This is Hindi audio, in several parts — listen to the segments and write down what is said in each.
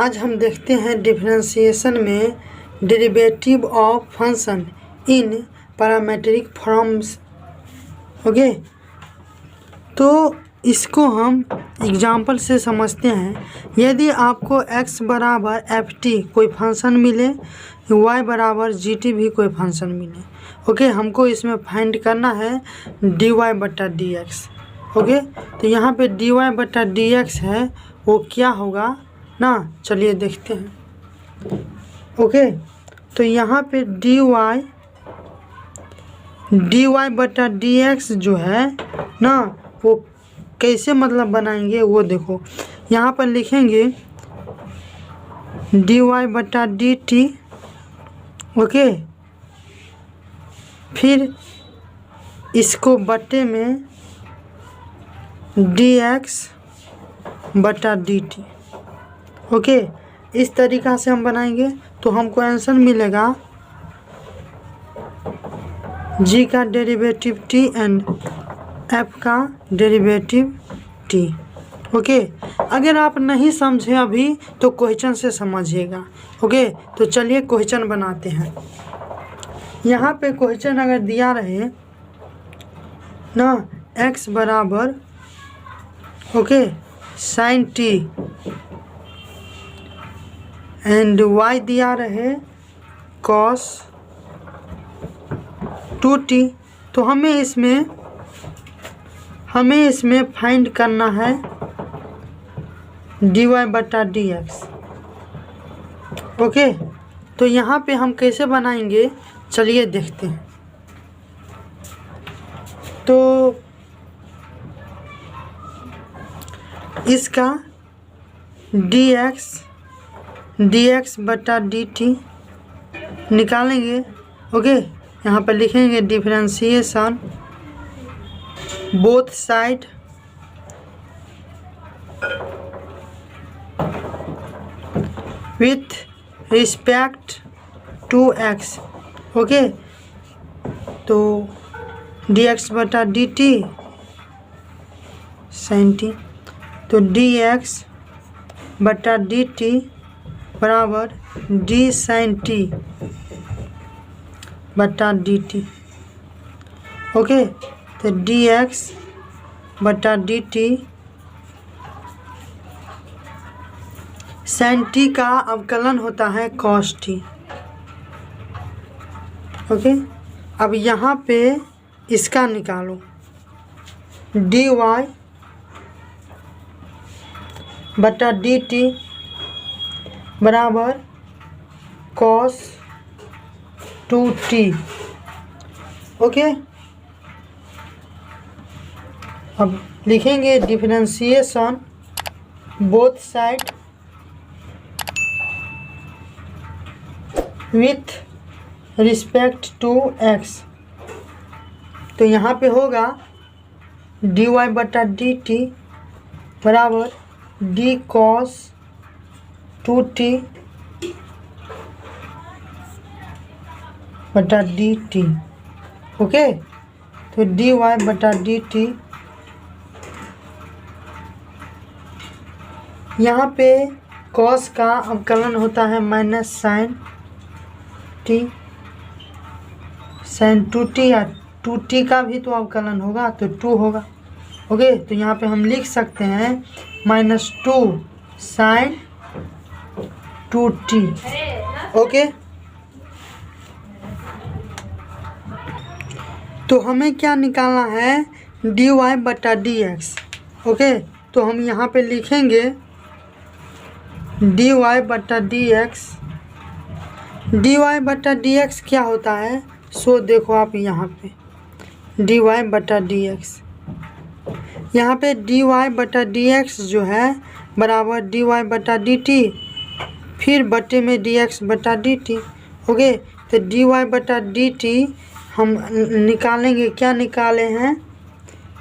आज हम देखते हैं डिफरेंशिएशन में derivative of function in parametric forms. Okay, तो इसको हम एग्जाम्पल से समझते हैं। यदि आपको x बराबर ft कोई फंक्शन मिले, y बराबर gt भी कोई फंक्शन मिले, ओके, हमको इसमें फाइंड करना है dy बटा dx। ओके, तो यहाँ पे dy बटा dx है, वो क्या होगा ना, चलिए देखते हैं। ओके, तो यहाँ पे dy बटा dx जो है ना, वो कैसे मतलब बनाएंगे वो देखो। यहाँ पर लिखेंगे dy बटा dt। ओके, फिर इसको बटे में dx बटा dt। ओके, इस तरीक़ा से हम बनाएंगे तो हमको आंसर मिलेगा g का डेरिवेटिव t एंड f का डेरिवेटिव t। ओके, अगर आप नहीं समझे अभी तो क्वेश्चन से समझिएगा। ओके, तो चलिए क्वेश्चन बनाते हैं। यहाँ पे क्वेश्चन अगर दिया रहे ना x बराबर okay sin t and y दिया रहे cos 2t, तो हमें इसमें फाइंड करना है dy बटा dx। ओके, तो यहाँ पे हम कैसे बनाएंगे चलिए देखते हैं। तो इसका dx बटा dt निकालेंगे। ओके, यहाँ पर लिखेंगे differentiation both side with respect to x। Okay, तो dx बटा dt sin t, तो dx बटा dt बराबर d sin t बटा dt। ओके, तो dx बटा dt sin t का अवकलन होता है cos t। ओके, अब यहाँ पे इसका निकालो dy बटा dt बराबर cos 2t। ओके, अब लिखेंगे differentiation both side with respect to x। तो यहाँ पे होगा dy बटा dt बराबर d cos 2t बटा dt। ओके, तो dy बटा dt यहाँ पे cos का अवकलन होता है minus sign t, sign 2t या 2t का भी तो अवकलन होगा तो 2 होगा। ओके, तो यहाँ पे हम लिख सकते हैं -2 साइन 2t। ओके, तो हमें क्या निकालना है dy बटा dx। ओके, तो हम यहाँ पे लिखेंगे dy बटा dx। dy बटा dx क्या होता है सो देखो आप यहाँ पे dy बटा dx, यहाँ पे dy बटा dx जो है बराबर dy बटा dt फिर बटे में dx बटा dt। ओके, तो dy बटा dt हम निकालेंगे, क्या निकाले हैं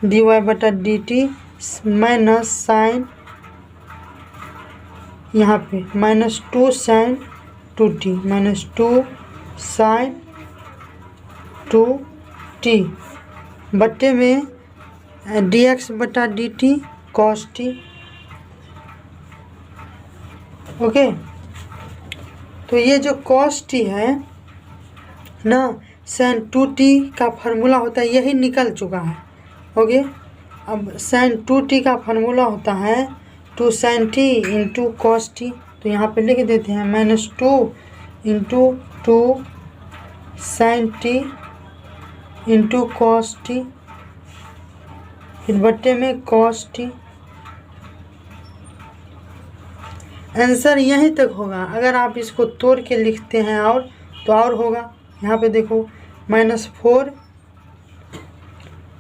dy बटा dt माइनस साइन, यहाँ पे -2 साइन 2t -2 साइन 2t बटे में dx बटा dt cos t। ओके, तो ये जो cos t है ना, sin 2t का फार्मूला होता है, यही निकल चुका है। ओके, अब sin 2t का फार्मूला होता है 2 sin t into cos t, तो यहाँ पे लिख देते हैं -2 into 2 sin t into cos t, फिर बट्टे में cos t। आंसर यहीं तक होगा। अगर आप इसको तोड़ के लिखते हैं और तो और होगा। यहाँ पे देखो -4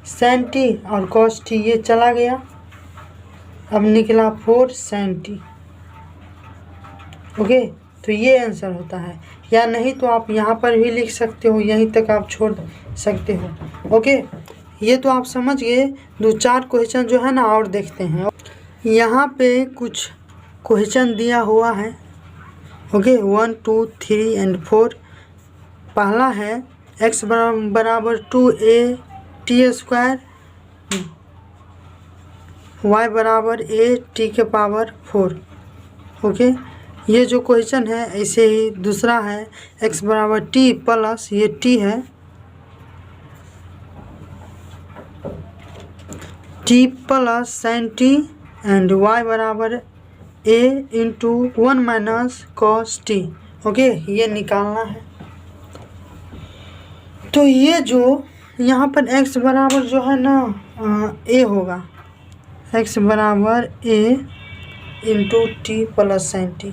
sin t और cos t, ये चला गया, अब निकला 4 sin t। ओके, तो ये आंसर होता है, या नहीं तो आप यहाँ पर भी लिख सकते हो, यहीं तक आप छोड़ सकते हो। ओके, ये तो आप समझ गए। 2-4 क्वेश्चन जो है ना और देखते हैं। यहाँ पे कुछ क्वेश्चन दिया हुआ है। Okay, 1, 2, 3 and 4। पहला है x बराबर 2a t स्क्वायर, y बराबर a t के पावर 4। ओके, ये जो क्वेश्चन है ऐसे ही। दूसरा है x बराबर t प्लस, ये t है, t plus sin t and y बराबर a into 1 minus cos t। Okay, ये निकालना है। तो ये जो यहाँ पर x बराबर जो है ना a होगा, x बराबर a into T plus sin t।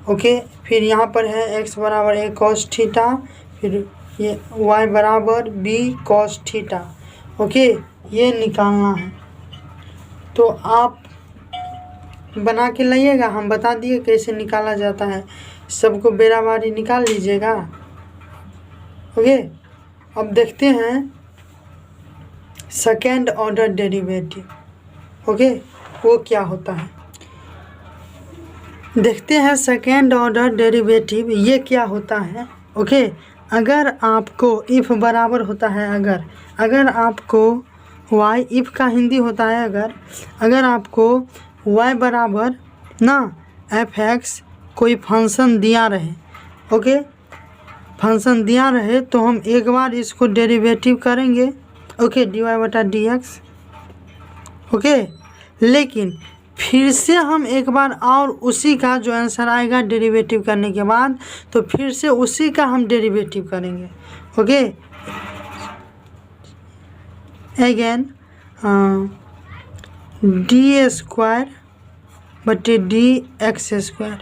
Okay, फिर यहाँ पर है x बराबर a cos थीटा, फिर ये y बराबर b cos थीटा। ओके, ये निकालना है। तो आप बना के लाइएगा, हम बता दिए कैसे निकाला जाता है, सबको बेराबारी निकाल लीजिएगा। ओके, अब देखते हैं सेकेंड ऑर्डर डेरिवेटिव। ओके, वो क्या होता है देखते हैं। सेकेंड ऑर्डर डेरिवेटिव ये क्या होता है। ओके, अगर आपको इफ़ बराबर होता है, अगर आपको y, इफ़ का हिंदी होता है अगर आपको y बराबर ना f(x) कोई फंक्शन दिया रहे। ओके, फंक्शन दिया रहे तो हम एक बार इसको डेरिवेटिव करेंगे। Okay, dy/dx। ओके, लेकिन फिर से हम एक बार और उसी का जो आंसर आएगा डेरिवेटिव करने के बाद, तो फिर से उसी का हम डेरिवेटिव करेंगे। ओके, अगेन डी स्क्वायर बटे डी एक्स स्क्वायर,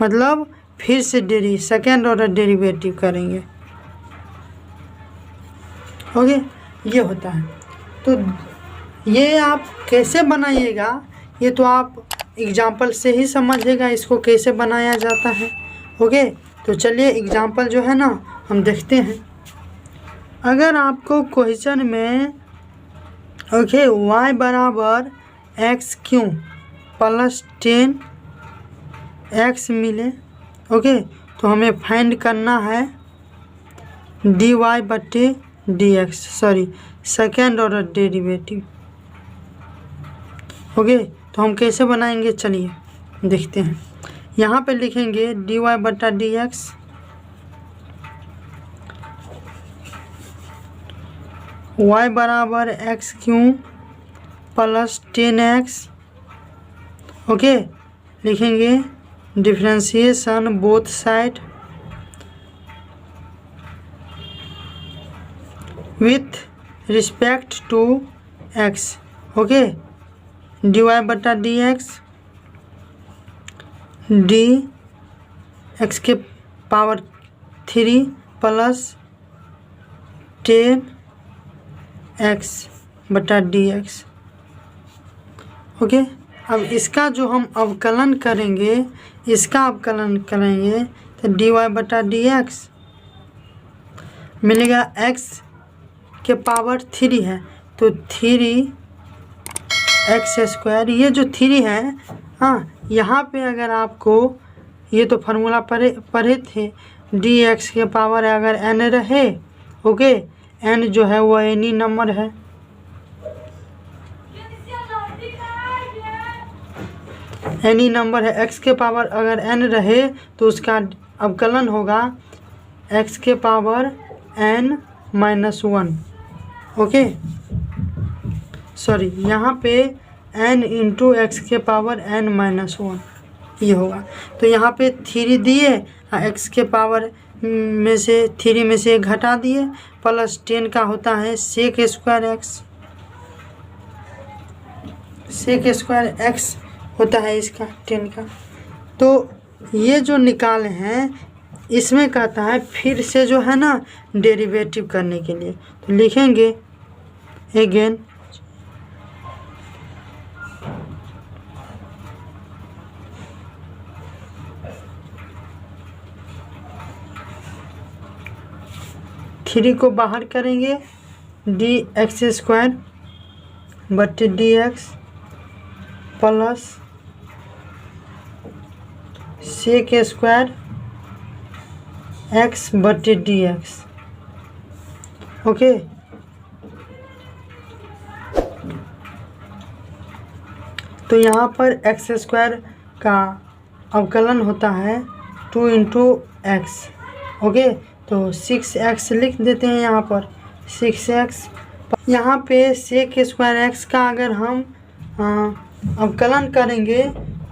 मतलब फिर से सेकेंड ऑर्डर डेरिवेटिव करेंगे। ओके, ये होता है। तो ये आप कैसे बनाइएगा, ये तो आप एग्जाम्पल से ही समझिएगा इसको कैसे बनाया जाता है। ओके, तो चलिए एग्जाम्पल जो है ना हम देखते हैं। अगर आपको क्वेश्चन में ओके y बराबर x³ प्लस 10x मिले, ओके, तो हमें फाइंड करना है dy/dx, sorry second order derivative. Okay, तो हम कैसे बनाएंगे चलिए देखते हैं। यहाँ पे लिखेंगे dy/dx y बराबर x³ प्लस 10x। ओके, लिखेंगे differentiation both side with respect to x। Okay, dy/dx x के पावर 3 प्लस 10x/dx। ओके, अब इसका जो हम अवकलन करेंगे, तो dy/dx मिलेगा x के पावर 3 है, तो 3x²। ये जो 3 है, हाँ, यहाँ पे अगर आपको ये तो फार्मूला पढ़े थे, dx के पावर अगर n रहे, ओके, n जो है वो एनी नंबर है। एनी नंबर है x के पावर अगर n रहे तो उसका अवकलन होगा x के पावर n-1। ओके सॉरी, यहाँ पे n इंटू एक्स के पावर n-1 ये होगा। तो यहाँ पे 3 दिए, x के पावर में से 3 में से 1 घटा दिए, प्लस 10 का होता है sec square x. Sec square x होता है इसका 10 का। तो ये जो निकाले हैं इसमें कहता है फिर से जो है ना डेरिवेटिव करने के लिए, तो लिखेंगे अगेन थ्री को बाहर करेंगे डी एक्स स्क्वायर बटे d x plus sec square x बटे डी एक्स। ओके तो यहाँ पर एक्स स्क्वायर का अवकलन होता है 2 इंटू एक्स। ओके तो 6x लिख देते हैं यहाँ पर 6x। यहाँ पे सेक स्क्वायर एक्स का अगर हम अवकलन करेंगे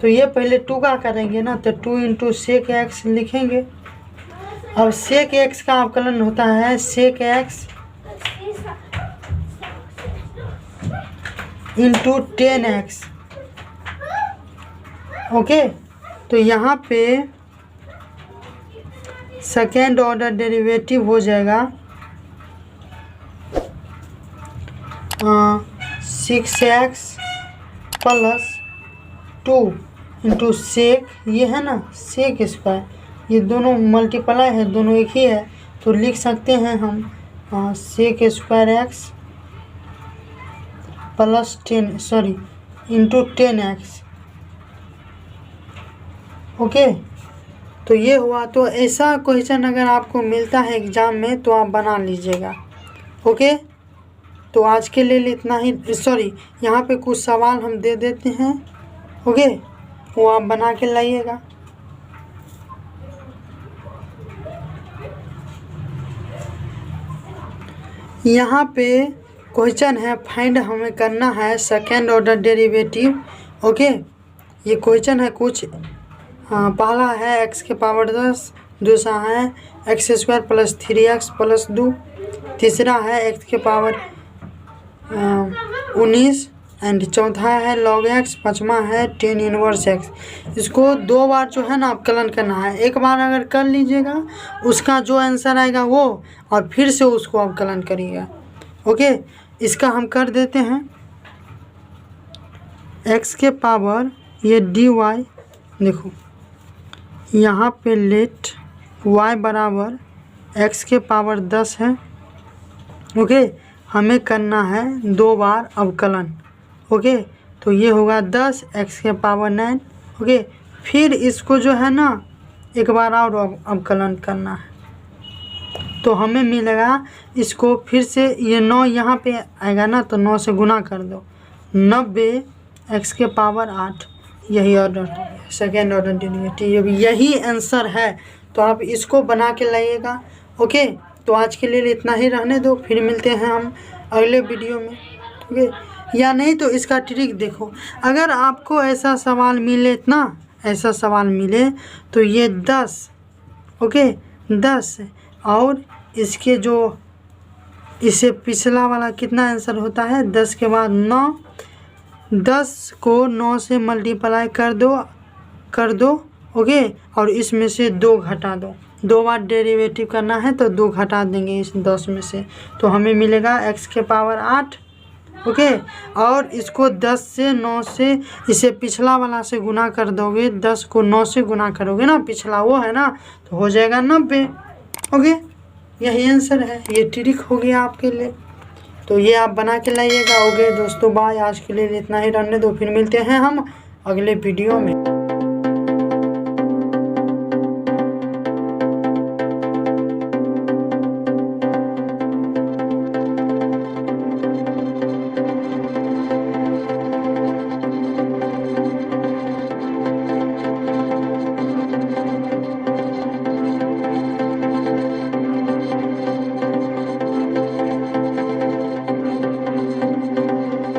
तो ये पहले 2 का करेंगे ना, तो 2 इंटू सेक एक्स लिखेंगे। अब सेक एक्स का अवकलन होता है सेक एक्स इंटू 10x। ओके तो यहाँ पे सेकेंड ऑर्डर डेरिवेटिव हो जाएगा 6x प्लस 2 इंटू सेक, ये है ना सेक स्क्वायर, ये दोनों मल्टीप्लाई है, दोनों एक ही है, तो लिख सकते हैं हम sec square x plus 10 sorry into 10x। Okay तो ये हुआ। तो ऐसा क्वेश्चन अगर आपको मिलता है एग्ज़ाम में तो आप बना लीजिएगा। ओके तो आज के लिए इतना ही। सॉरी यहाँ पे कुछ सवाल हम दे देते हैं, ओके वो आप बना के लाइएगा। यहाँ पे क्वेश्चन है फाइंड, हमें करना है सेकेंड ऑर्डर डेरिवेटिव। ओके ये क्वेश्चन है कुछ, पहला है x के पावर 10, दूसरा है x square plus 3x plus 2, तीसरा है x के पावर 19 एंड चौथा है log x, पाँचवा है 10 इनवर्स x। इसको 2 बार जो है ना अवकलन करना है, एक बार अगर कर लीजिएगा उसका जो आंसर आएगा वो, और फिर से उसको अवकलन करिएगा। ओके इसका हम कर देते हैं x के पावर ये dy, देखो यहाँ पे लेट y बराबर x के पावर 10 है। ओके हमें करना है 2 बार अवकलन। ओके तो ये होगा 10 x के पावर 9। ओके फिर इसको जो है ना एक बार और अवकलन करना है, तो हमें मिलेगा इसको फिर से ये 9 यहाँ पे आएगा ना, तो 9 से गुना कर दो, 90 x के पावर 8। यही ऑर्डर सेकेंड ऑर्डर डेरिवेटिव, यही आंसर है। तो आप इसको बना के लाइएगा। ओके तो आज के लिए इतना ही रहने दो, फिर मिलते हैं हम अगले वीडियो में। ओके या नहीं तो इसका ट्रिक देखो, अगर आपको ऐसा सवाल मिले ना, ऐसा सवाल मिले तो ये 10 ओके 10 और इसके जो इससे पिछला वाला कितना आंसर होता है 10 के बाद 9, 10 को 9 से मल्टीप्लाई कर दो ओके, और इसमें से 2 घटा दो। 2 बार डेरिवेटिव करना है तो 2 घटा देंगे इस 10 में से, तो हमें मिलेगा x के पावर 8। ओके और इसको 10 से 9 से इसे पिछला वाला से गुना कर दोगे, 10 को 9 से गुना करोगे ना, पिछला वो है ना, तो हो जाएगा 90। ओके यही आंसर है, ये ट्रिक हो गया आपके लिए, तो ये आप बना के लाइएगा। ओके दोस्तों बाय, आज के लिए इतना ही रहने दो, फिर मिलते हैं हम अगले वीडियो में।